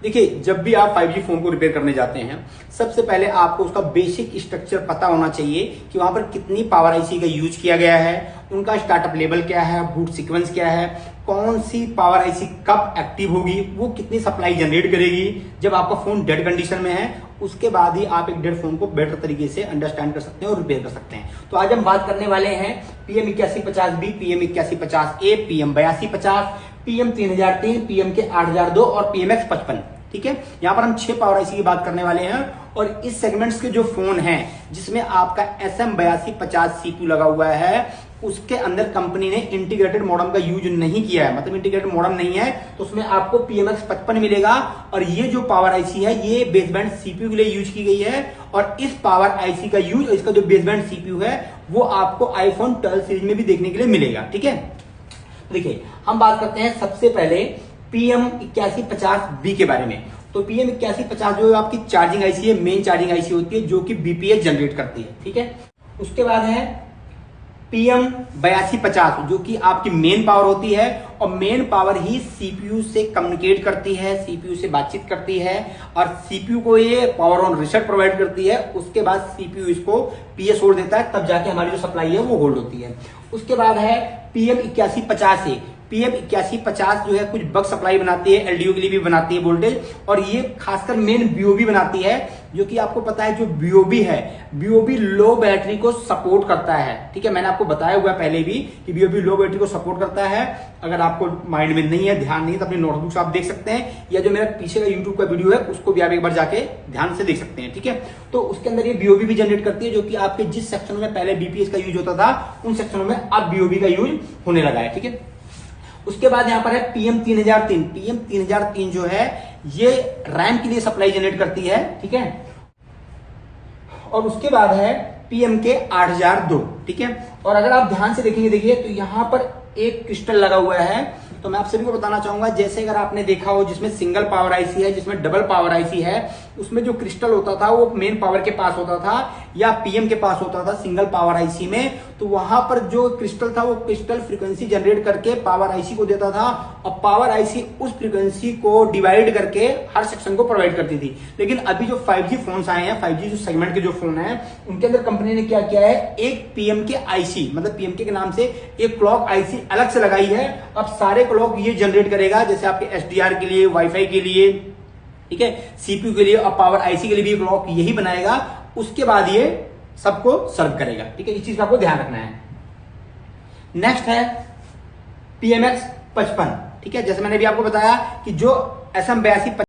देखिए, जब भी आप 5G फोन को रिपेयर करने जाते हैं, सबसे पहले आपको उसका बेसिक स्ट्रक्चर पता होना चाहिए कि वहां पर कितनी पावर आईसी का यूज किया गया है, उनका स्टार्टअप लेवल क्या है, बूट सीक्वेंस क्या है, कौन सी पावर आईसी कब एक्टिव होगी, वो कितनी सप्लाई जनरेट करेगी जब आपका फोन डेड कंडीशन में है। उसके बाद ही आप एक डेड फोन को बेटर तरीके से अंडरस्टैंड कर सकते हैं और रिपेयर कर सकते हैं। तो आज हम बात करने वाले हैं PM8150B, PM8150A, PM8250, PM3003, PM के 8002 और PMX55। ठीक है, यहां पर हम 6 पावर आईसी की बात करने वाले हैं और इस सेगमेंट्स के जो फोन हैं जिसमें आपका SM8250 CPU लगा हुआ है, उसके अंदर कंपनी ने इंटीग्रेटेड मॉडेम का यूज नहीं किया है, मतलब इंटीग्रेटेड मॉडेम नहीं है, तो उसमें आपको PMX55 मिलेगा। और ये जो पावर आईसी है ये बेसबैंड सीपीयू के लिए यूज की गई है और इस पावर आईसी का यूज, इसका जो बेसबैंड सीपीयू है वो आपको आईफोन 12 सीरीज में भी देखने के लिए मिलेगा। ठीक है, देखिए हम बात करते हैं सबसे पहले PM8150B के बारे में। तो PM8150 जो आपकी चार्जिंग आईसी है, मेन चार्जिंग आईसी होती है जो कि बीपीएच जनरेट करती है। ठीक है, उसके बाद है PM8250 जो कि आपकी मेन पावर होती है और मेन पावर ही सीपीयू से कम्युनिकेट करती है, सीपीयू से बातचीत करती है और सीपीयू को ये पावर ऑन रीसेट प्रोवाइड करती है। उसके बाद सीपीयू इसको पीएस होल्ड देता है, तब जाके हमारी जो सप्लाई है वो होल्ड होती है। उसके बाद है PM8150A। PM8150 जो है कुछ बग सप्लाई बनाती है, एलडीओ के लिए भी बनाती है वोल्टेज, और ये खासकर मेन बीओबी बनाती है जो कि आपको पता है जो बीओबी है, बीओबी लो बैटरी को सपोर्ट करता है। ठीक है, मैंने आपको बताया हुआ पहले भी कि बीओबी लो बैटरी को सपोर्ट करता है। अगर आपको माइंड में नहीं है, ध्यान नहीं है, तो अपनी नोटबुक्स आप देख सकते हैं या जो मेरा पीछे का यूट्यूब का वीडियो है उसको भी आप एक बार जाके ध्यान से देख सकते हैं। ठीक है, तो उसके अंदर ये बीओबी भी जनरेट करती है जो कि आपके जिस सेक्शन में पहले बीपीएस का यूज होता था उन सेक्शनों में अब बीओबी का यूज होने लगा है। ठीक है, उसके बाद यहां पर है PM3003। PM3003 जो है ये रैम के लिए सप्लाई जनरेट करती है। ठीक है, और उसके बाद है PM के 8002। ठीक है, और अगर आप ध्यान से देखेंगे, देखिए तो यहां पर एक क्रिस्टल लगा हुआ है। तो मैं आप सभी को बताना चाहूंगा, जैसे अगर आपने देखा हो जिसमें सिंगल पावर आईसी है, जिसमें डबल पावर आईसी है, उसमें जो क्रिस्टल होता था वो मेन पावर के पास होता था या पीएम के पास होता था सिंगल पावर आईसी में। तो वहां पर जो क्रिस्टल था वो क्रिस्टल फ्रीक्वेंसी जनरेट करके पावर आईसी को देता था और पावर आईसी उस फ्रीक्वेंसी को डिवाइड करके हर सेक्शन को प्रोवाइड करती थी। लेकिन अभी जो 5G फोन्स आए हैं, 5G जो सेगमेंट के जो फोन है, उनके अंदर कंपनी ने क्या किया है, एक पीएम के आईसी, मतलब पीएमके के नाम से एक क्लॉक आईसी अलग से लगाई है। अब सारे क्लॉक ये जनरेट करेगा, जैसे आपके एसडीआर के लिए, वाईफाई के लिए, ठीक है, सीपीयू के लिए और पावर आईसी के लिए भी क्लॉक यही बनाएगा। उसके बाद ये सबको सर्व करेगा। ठीक है, इस चीज का आपको ध्यान रखना है। नेक्स्ट है PMX55। ठीक है, जैसे मैंने भी आपको बताया कि जो SM8250